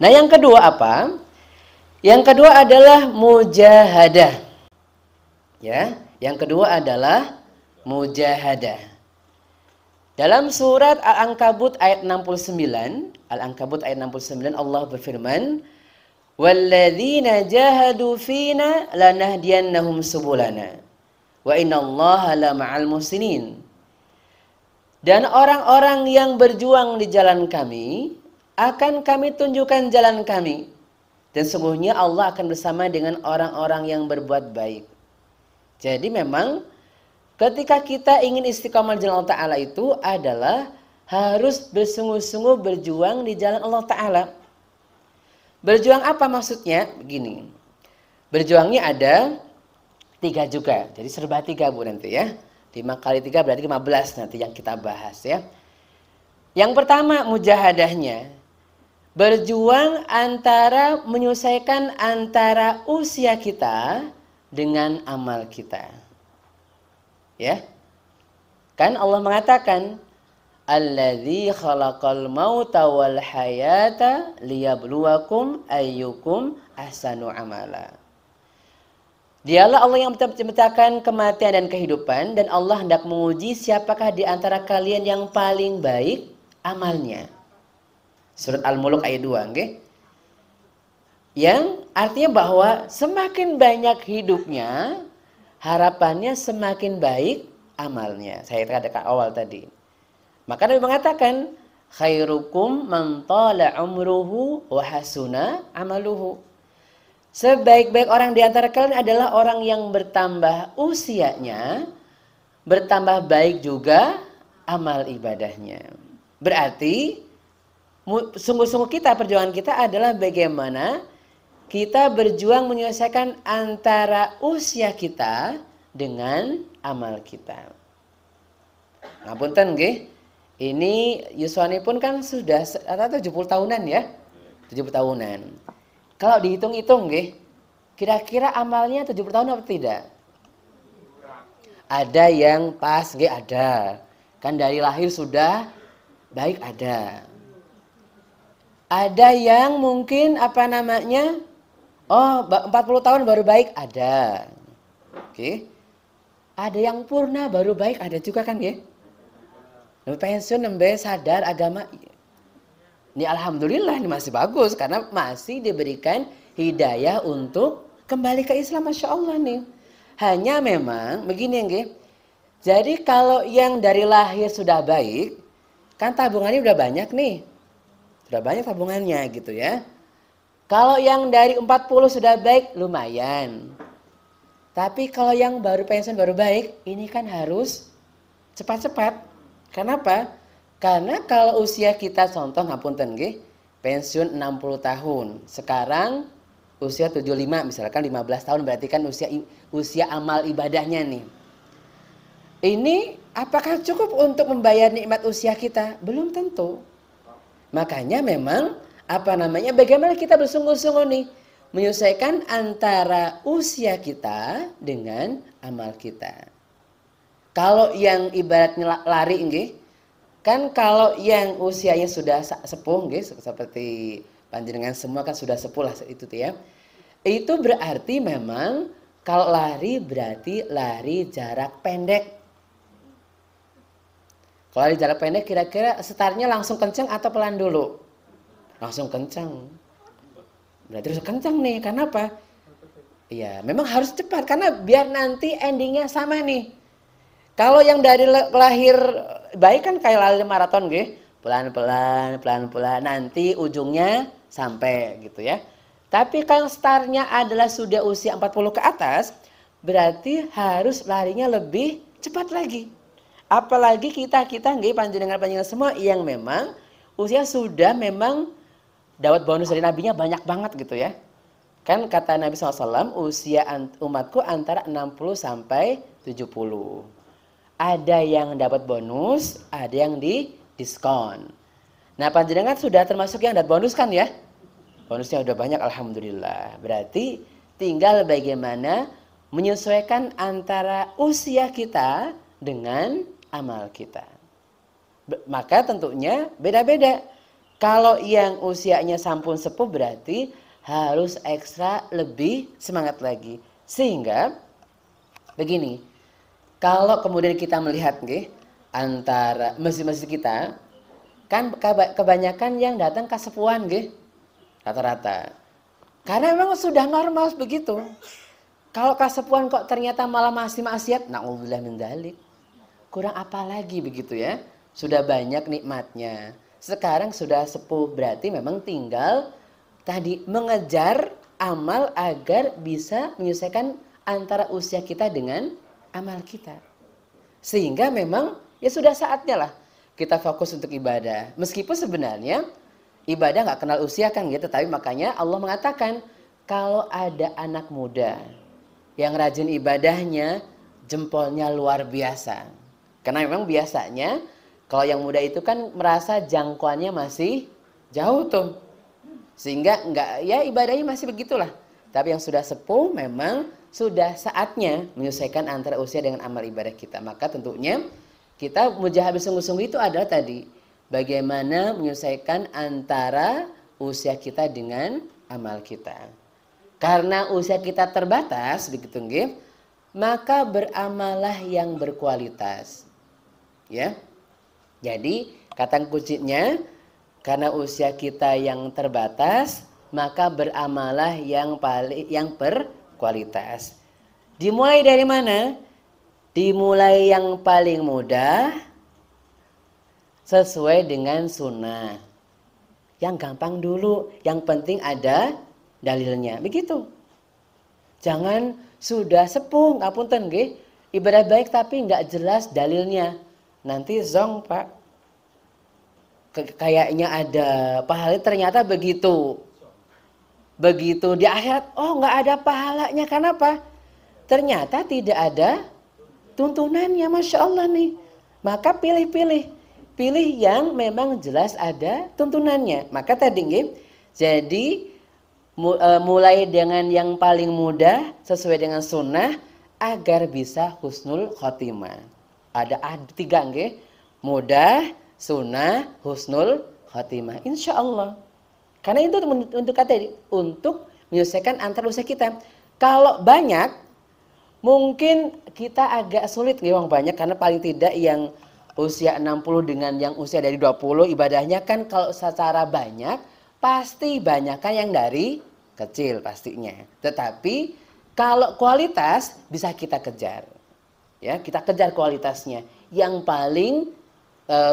Nah, yang kedua apa? Yang kedua adalah mujahadah. Ya, yang kedua adalah mujahadah. Dalam surat Al-Ankabut ayat 69, Al-Ankabut ayat 69 Allah berfirman, "Walladzina jahadu fina lanahdiyannahum subulana wa innallaha lama'al muhsinin." Dan orang-orang yang berjuang di jalan kami akan kami tunjukkan jalan kami. Dan sungguhnya Allah akan bersama dengan orang-orang yang berbuat baik. Jadi memang ketika kita ingin istiqomah di jalan Allah Ta'ala itu adalah harus bersungguh-sungguh berjuang di jalan Allah Ta'ala. Berjuang apa maksudnya? Begini. Berjuangnya ada 3 juga. Jadi serba 3 Bu nanti ya. 5 kali 3 berarti 15 nanti yang kita bahas ya. Yang pertama mujahadahnya. Berjuang antara menyelesaikan antara usia kita dengan amal kita. Ya. Kan Allah mengatakan Alladzi khalaqal mauta wal hayata liyabluwakum ayyukum ahsanu amala. Dialah Allah yang menciptakan kematian dan kehidupan, dan Allah hendak menguji siapakah di antara kalian yang paling baik amalnya. Surat Al-Mulk ayat 2, okay? Yang artinya bahwa semakin banyak hidupnya, harapannya semakin baik amalnya. Saya katakan awal tadi. Maka Nabi mengatakan, khairukum man tala umruhu wa hasuna amaluhu. Sebaik-baik orang di antara kalian adalah orang yang bertambah usianya, bertambah baik juga amal ibadahnya. Berarti sungguh-sungguh kita, perjuangan kita adalah bagaimana kita berjuang menyelesaikan antara usia kita dengan amal kita. Ngapunten nggih. Ini yuswani pun kan sudah 70 tahunan ya. 70 tahunan. Kalau dihitung-hitung nggih, kira-kira amalnya 70 tahun apa tidak? Ada yang pas nggih, ada. Kan dari lahir sudah baik ada. Ada yang mungkin apa namanya? Oh, 40 tahun baru baik ada. Oke. Ada yang purna baru baik ada juga kan ya? Pensiun nembe sadar agama. Ini alhamdulillah ini masih bagus karena masih diberikan hidayah untuk kembali ke Islam, Masya Allah nih. Hanya memang begini nggih. Jadi kalau yang dari lahir sudah baik, kan tabungannya udah banyak nih. Sudah banyak tabungannya gitu ya. Kalau yang dari 40 sudah baik lumayan. Tapi kalau yang baru pensiun baru baik, ini kan harus cepat-cepat. Kenapa? Karena kalau usia kita contoh ngapunten nggih, pensiun 60 tahun. Sekarang usia 75 misalkan 15 tahun berarti kan usia amal ibadahnya nih. Ini apakah cukup untuk membayar nikmat usia kita? Belum tentu. Makanya memang bagaimana kita bersungguh-sungguh nih menyelesaikan antara usia kita dengan amal kita. Kalau yang ibaratnya lari nggih, kan kalau yang usianya sudah sepuh nggih, seperti panjenengan semua kan sudah sepuh lah itu ya. Itu berarti memang kalau lari berarti lari jarak pendek. Kalau lari jarak pendek kira-kira startnya langsung kencang atau pelan dulu? Langsung kencang. Berarti harus kencang nih, karena apa? Iya, memang harus cepat karena biar nanti endingnya sama nih. Kalau yang dari lahir baik kan kayak lari maraton gitu, pelan-pelan, pelan-pelan, nanti ujungnya sampai gitu ya. Tapi kalau startnya adalah sudah usia 40 ke atas, berarti harus larinya lebih cepat lagi. Apalagi kita nggih panjenengan semua yang memang usia sudah memang dapat bonus dari nabinya banyak banget gitu ya. Kan kata Nabi SAW, usia umatku antara 60 sampai 70. Ada yang dapat bonus, ada yang di diskon. Nah, panjenengan sudah termasuk yang dapat bonus kan ya? Bonusnya udah banyak alhamdulillah. Berarti tinggal bagaimana menyesuaikan antara usia kita dengan amal kita. Maka tentunya beda-beda. Kalau yang usianya sampun sepuh berarti harus ekstra lebih semangat lagi. Sehingga begini, kalau kemudian kita melihat nggih, antara masjid-masjid kita, kan kebanyakan yang datang kasepuhan nggih, rata-rata. Karena memang sudah normal begitu. Kalau kasepuhan kok ternyata malah masih maksiat, na'udzubillah min dzalik. Kurang apa lagi begitu ya? Sudah banyak nikmatnya. Sekarang sudah sepuh berarti memang tinggal tadi mengejar amal agar bisa menyelesaikan antara usia kita dengan amal kita. Sehingga memang ya sudah saatnya lah kita fokus untuk ibadah. Meskipun sebenarnya ibadah nggak kenal usia kan gitu, tapi makanya Allah mengatakan kalau ada anak muda yang rajin ibadahnya, jempolnya luar biasa. Karena memang biasanya kalau yang muda itu kan merasa jangkauannya masih jauh tuh. Sehingga enggak ya ibadahnya masih begitulah. Tapi yang sudah sepuh memang sudah saatnya menyelesaikan antara usia dengan amal ibadah kita. Maka tentunya kita mujahadah sungguh-sungguh itu adalah tadi bagaimana menyelesaikan antara usia kita dengan amal kita. Karena usia kita terbatas begitu nggih, maka beramalah yang berkualitas. Ya. Jadi kata kuncinya karena usia kita yang terbatas, maka beramalah yang berkualitas. Dimulai dari mana? Dimulai yang paling mudah sesuai dengan sunnah. Yang gampang dulu, yang penting ada dalilnya. Begitu. Jangan sudah sepuh, ngapunten nggih, ibadah baik tapi nggak jelas dalilnya. Nanti zong, Pak. Kayaknya ada pahala, ternyata begitu. Begitu di akhirat, oh nggak ada pahalanya. Kenapa? Ternyata tidak ada tuntunannya, Masya Allah nih. Maka pilih-pilih. Pilih yang memang jelas ada tuntunannya. Maka tadi nggih, jadi mulai dengan yang paling mudah sesuai dengan sunnah agar bisa husnul khotimah. Ada 3 nggih, mudah, sunnah, husnul khotimah. Insya Allah. Karena itu untuk untuk menyelesaikan antar usia kita. Kalau banyak, mungkin kita agak sulit nih wong banyak, karena paling tidak yang usia 60 dengan yang usia dari 20 ibadahnya kan kalau secara banyak pasti banyak kan yang dari kecil pastinya. Tetapi kalau kualitas bisa kita kejar. Ya, kita kejar kualitasnya. Yang paling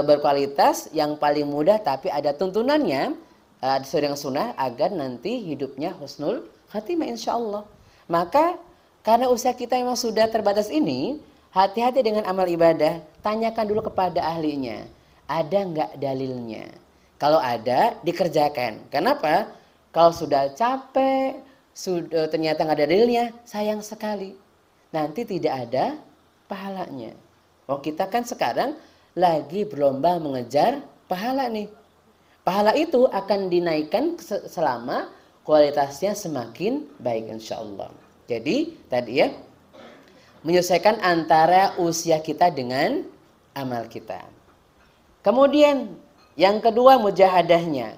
berkualitas, yang paling mudah tapi ada tuntunannya sesuai dengan sunnah agar nanti hidupnya husnul khatimah insyaallah. Maka karena usia kita memang sudah terbatas ini, hati-hati dengan amal ibadah. Tanyakan dulu kepada ahlinya, ada nggak dalilnya? Kalau ada, dikerjakan. Kenapa? Kalau sudah capek, sudah ternyata nggak ada dalilnya, sayang sekali. Nanti tidak ada pahalanya. Oh, kita kan sekarang lagi berlomba mengejar pahala nih. Pahala itu akan dinaikkan selama kualitasnya semakin baik insya Allah. Jadi tadi ya, menyelesaikan antara usia kita dengan amal kita. Kemudian yang kedua mujahadahnya,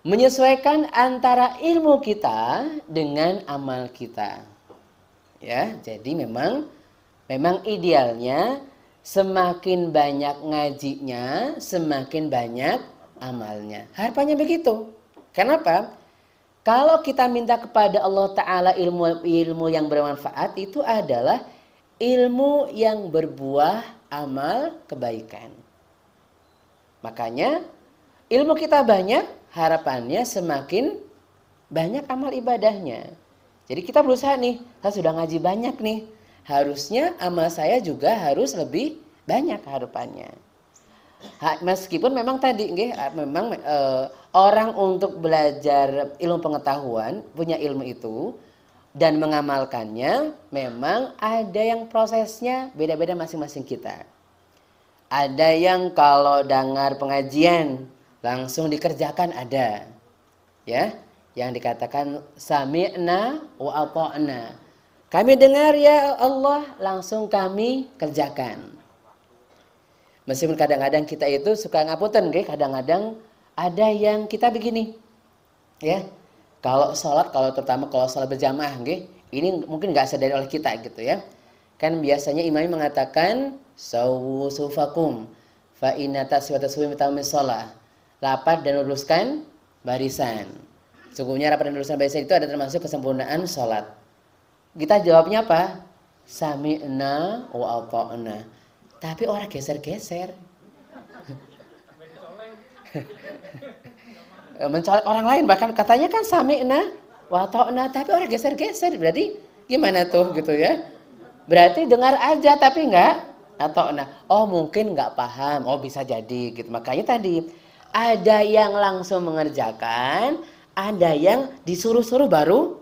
menyesuaikan antara ilmu kita dengan amal kita. Ya, jadi memang idealnya semakin banyak ngajinya, semakin banyak amalnya. Harapannya begitu. Kenapa? Kalau kita minta kepada Allah Ta'ala ilmu yang bermanfaat, itu adalah ilmu yang berbuah amal kebaikan. Makanya ilmu kita banyak, harapannya semakin banyak amal ibadahnya. Jadi kita berusaha nih, saya sudah ngaji banyak nih. Harusnya amal saya juga harus lebih banyak harapannya. Meskipun memang tadi memang orang untuk belajar ilmu pengetahuan, punya ilmu itu dan mengamalkannya, memang ada yang prosesnya beda-beda masing-masing kita. Ada yang kalau dengar pengajian langsung dikerjakan ada. Ya, yang dikatakan sami'na wa ata'na. Kami dengar ya Allah, langsung kami kerjakan. Meskipun kadang-kadang kita itu suka ngapunten, kadang-kadang Ada yang kita begini, ya. Kalau sholat, terutama kalau sholat berjamaah, nggih, ini mungkin nggak sadar oleh kita gitu ya. Kan biasanya imam mengatakan sawu sufakum fa inna taswiyata suwi mitamis shalah. Rapat dan luruskan barisan. Sungguhnya rapat dan luruskan barisan itu ada termasuk kesempurnaan sholat. Kita jawabnya apa? Sami'na wa ata'na. Tapi orang geser-geser. Mencolek orang lain, bahkan katanya kan sami'na wa ta'na, tapi orang geser-geser. Berarti gimana tuh gitu ya? Berarti dengar aja tapi enggak ata'na. Oh, mungkin enggak paham. Oh, bisa jadi gitu. Makanya tadi ada yang langsung mengerjakan, ada yang disuruh-suruh baru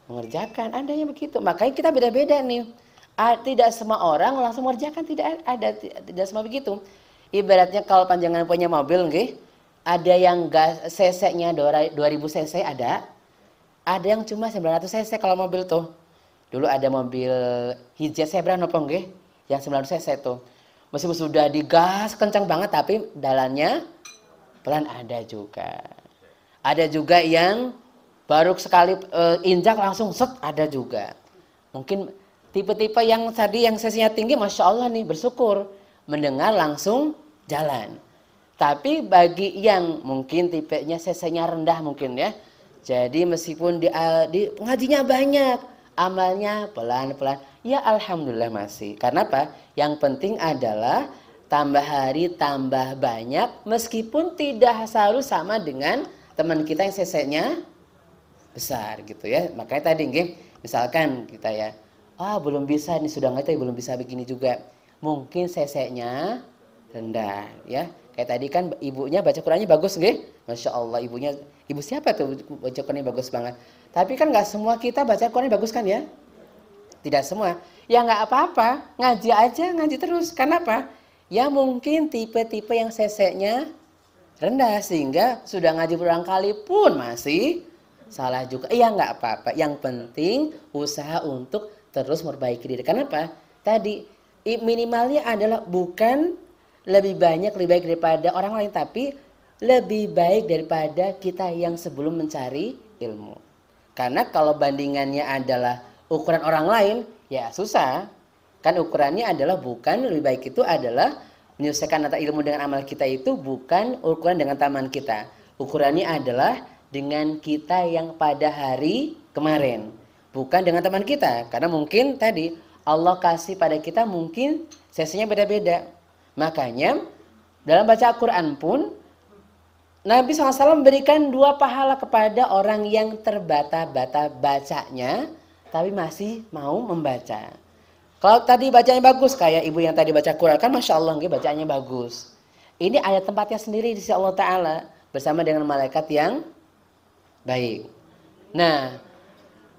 mengerjakan, ada yang begitu. Makanya kita beda-beda nih. Tidak semua orang langsung mengerjakan, tidak semua begitu. Ibaratnya kalau panjangan punya mobil nggih, ada yang gas cc-nya 2000 cc ada yang cuma 900 cc kalau mobil tuh. Dulu ada mobil Hijet Zebra nopo nggih, yang 900 cc tuh. Meskipun sudah digas kencang banget tapi jalannya pelan ada juga. Ada juga yang baru sekali injak langsung set ada juga. Mungkin tipe-tipe yang tadi yang cc-nya tinggi, masya Allah nih bersyukur mendengar langsung jalan. Tapi bagi yang mungkin tipenya cc-nya rendah mungkin ya, jadi meskipun di ngajinya banyak, amalnya pelan-pelan, ya alhamdulillah masih. Karena apa? Yang penting adalah tambah hari tambah banyak, meskipun tidak selalu sama dengan teman kita yang cc-nya besar gitu ya. Makanya tadi nggih, misalkan kita ya, belum bisa nih, sudah ngerti belum bisa begini juga. Mungkin cc-nya rendah ya. Kayak tadi kan ibunya baca Qur'annya bagus nggih? Masya Allah, ibu siapa tuh baca Qur'annya bagus banget. Tapi kan nggak semua kita baca Qur'annya bagus kan ya? Tidak semua. Ya nggak apa-apa, ngaji aja, ngaji terus. Kenapa? Ya mungkin tipe-tipe yang cc-nya rendah sehingga sudah ngaji berulang kali pun masih salah juga. Iya nggak apa-apa. Yang penting usaha untuk terus memperbaiki diri. Kenapa? Tadi minimalnya adalah bukan lebih baik daripada orang lain, tapi lebih baik daripada kita yang sebelum mencari ilmu. Karena kalau bandingannya adalah ukuran orang lain, ya susah. Kan ukurannya adalah bukan lebih baik itu adalah menyelesaikan antara ilmu dengan amal kita itu bukan ukuran dengan taman kita. Ukurannya adalah dengan kita yang pada hari kemarin, bukan dengan teman kita. Karena mungkin tadi Allah kasih pada kita mungkin sesinya beda-beda. Makanya dalam baca Al-Quran pun Nabi SAW memberikan 2 pahala kepada orang yang terbata-bata bacanya tapi masih mau membaca. Kalau tadi bacanya bagus kayak ibu yang tadi baca Quran kan masya Allah bacanya bagus. Ini ada tempatnya sendiri di sisi Allah Ta'ala bersama dengan malaikat yang baik. Nah,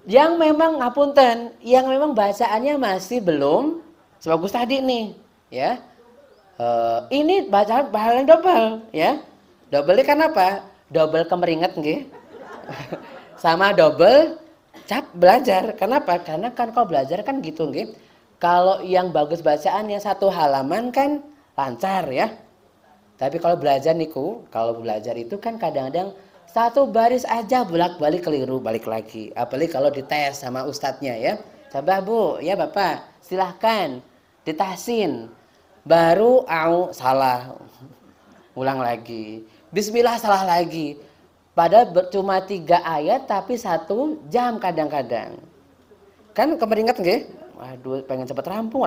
yang memang ngapunten, yang memang bacaannya masih belum sebagus tadi nih, ya. Ini bacaan pahala yang double, ya. Double kan apa? Double kemeringat nggih. Sama double cap belajar. Kenapa? Karena kan kalau belajar kan gitu nggih. Kalau yang bagus bacaannya 1 halaman kan lancar ya. Tapi kalau belajar niku, kalau belajar itu kan kadang-kadang 1 baris aja bolak-balik keliru, balik lagi. Apalagi kalau dites sama ustadznya ya. Coba Bu, ya Bapak, silahkan ditasin. Baru salah. Ulang lagi. Bismillah salah lagi. Padahal cuma 3 ayat tapi 1 jam kadang-kadang. Kan kemeringat nggih? Waduh, pengen cepat rampung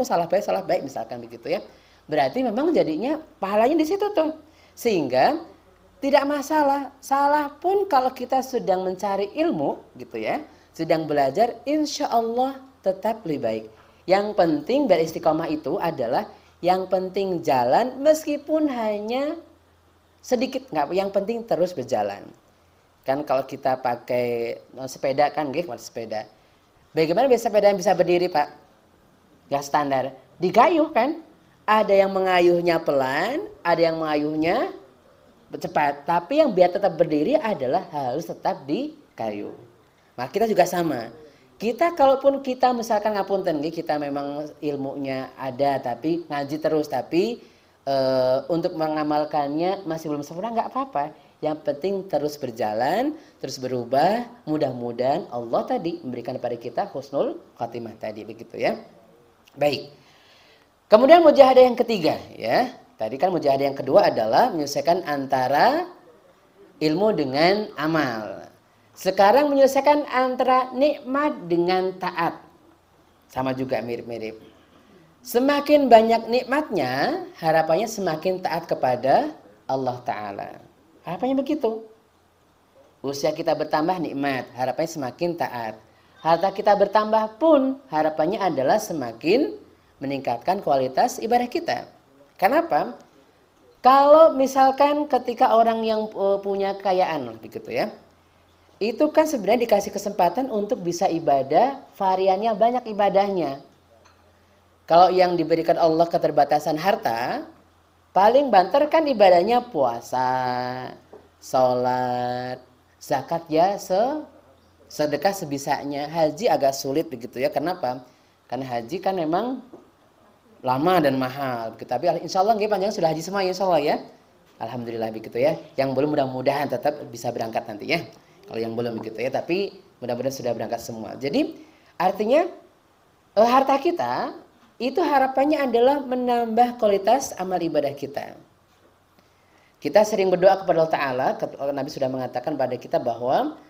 salah baik misalkan begitu ya. Berarti memang jadinya pahalanya di situ tuh. Sehingga tidak masalah. Salah pun kalau kita sedang mencari ilmu gitu ya, sedang belajar, insya Allah tetap lebih baik. Yang penting beristiqomah itu adalah yang penting jalan meskipun hanya sedikit, nggak, yang penting terus berjalan. Kan kalau kita pakai sepeda kan nggih, sepeda. Bagaimana sepeda yang bisa berdiri, Pak? Nggak standar. Digayuh kan? Ada yang mengayuhnya pelan, ada yang mengayuhnya cepat. Tapi yang biar tetap berdiri adalah harus tetap dikayuh. Nah, kita juga sama. Kita kalaupun kita misalkan ngapunten, kita memang ilmunya ada tapi ngaji terus tapi untuk mengamalkannya masih belum sempurna, nggak apa-apa. Yang penting terus berjalan, terus berubah. Mudah-mudahan Allah tadi memberikan kepada kita husnul khatimah tadi, begitu ya. Baik. Kemudian mujahadah yang ketiga, ya. Tadi kan mujahadah yang kedua adalah menyelesaikan antara ilmu dengan amal. Sekarang menyelesaikan antara nikmat dengan taat. Sama juga mirip-mirip. Semakin banyak nikmatnya, harapannya semakin taat kepada Allah Ta'ala. Harapannya begitu. Usia kita bertambah nikmat, harapannya semakin taat. Harta kita bertambah pun, harapannya adalah semakin meningkatkan kualitas ibadah kita. Kenapa? Kalau misalkan ketika orang yang punya kekayaan, begitu ya, itu kan sebenarnya dikasih kesempatan untuk bisa ibadah, variannya banyak ibadahnya. Kalau yang diberikan Allah keterbatasan harta, paling banter kan ibadahnya puasa, sholat, zakat ya sedekah sebisanya. Haji agak sulit begitu ya. Kenapa? Karena haji kan memang lama dan mahal. Tapi insya Allah panjang sudah haji semua insya Allah ya. Alhamdulillah begitu ya. Yang belum mudah-mudahan tetap bisa berangkat nanti ya. Kalau yang belum begitu ya. Tapi mudah-mudahan sudah berangkat semua. Jadi artinya harta kita itu harapannya adalah menambah kualitas amal ibadah kita. Kita sering berdoa kepada Allah Ta'ala. Nabi sudah mengatakan pada kita bahwa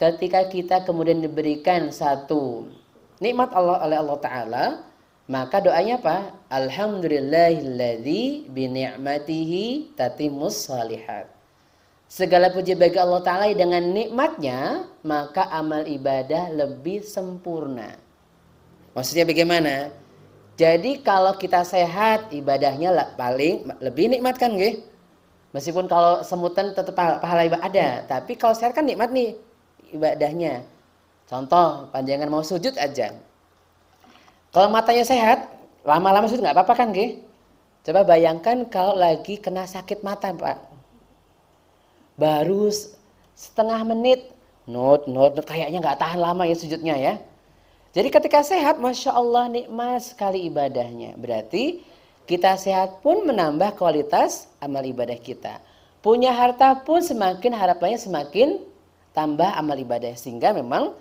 ketika kita kemudian diberikan satu nikmat Allah oleh Allah Ta'ala, maka doanya apa? Alhamdulillahilladzi bini'matihi tatimmus shalihat. Segala puji bagi Allah Ta'ala, dengan nikmatnya maka amal ibadah lebih sempurna. Maksudnya bagaimana? Jadi kalau kita sehat, ibadahnya paling lebih nikmat kan nggih? Meskipun kalau semutan tetap pahala ibadah ada, tapi kalau sehat kan nikmat nih ibadahnya. Contoh, panjangan mau sujud aja. Kalau matanya sehat, lama-lama sujud nggak apa-apa kan nggih? Coba bayangkan kalau lagi kena sakit mata, Pak. Baru setengah menit, not kayaknya nggak tahan lama ya sujudnya ya. Jadi ketika sehat, Masya Allah nikmat sekali ibadahnya. Berarti kita sehat pun menambah kualitas amal ibadah kita. Punya harta pun semakin harapannya semakin tambah amal ibadah. Sehingga memang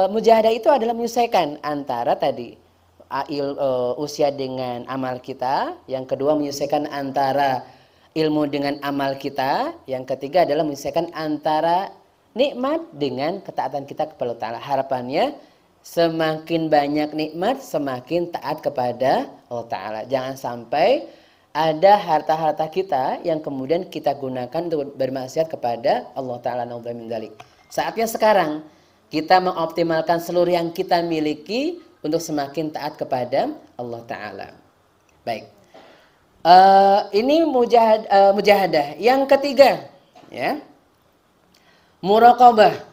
mujahadah itu adalah menyelesaikan antara tadi usia dengan amal kita. Yang kedua menyelesaikan antara ilmu dengan amal kita. Yang ketiga adalah menyelesaikan antara nikmat dengan ketaatan kita kepada Allah Ta'ala. Harapannya semakin banyak nikmat, semakin taat kepada Allah Ta'ala. Jangan sampai ada harta-harta kita yang kemudian kita gunakan untuk bermaksiat kepada Allah Ta'ala. Saatnya sekarang kita mengoptimalkan seluruh yang kita miliki untuk semakin taat kepada Allah Ta'ala. Baik. Ini mujahadah. Yang ketiga, ya, muraqabah.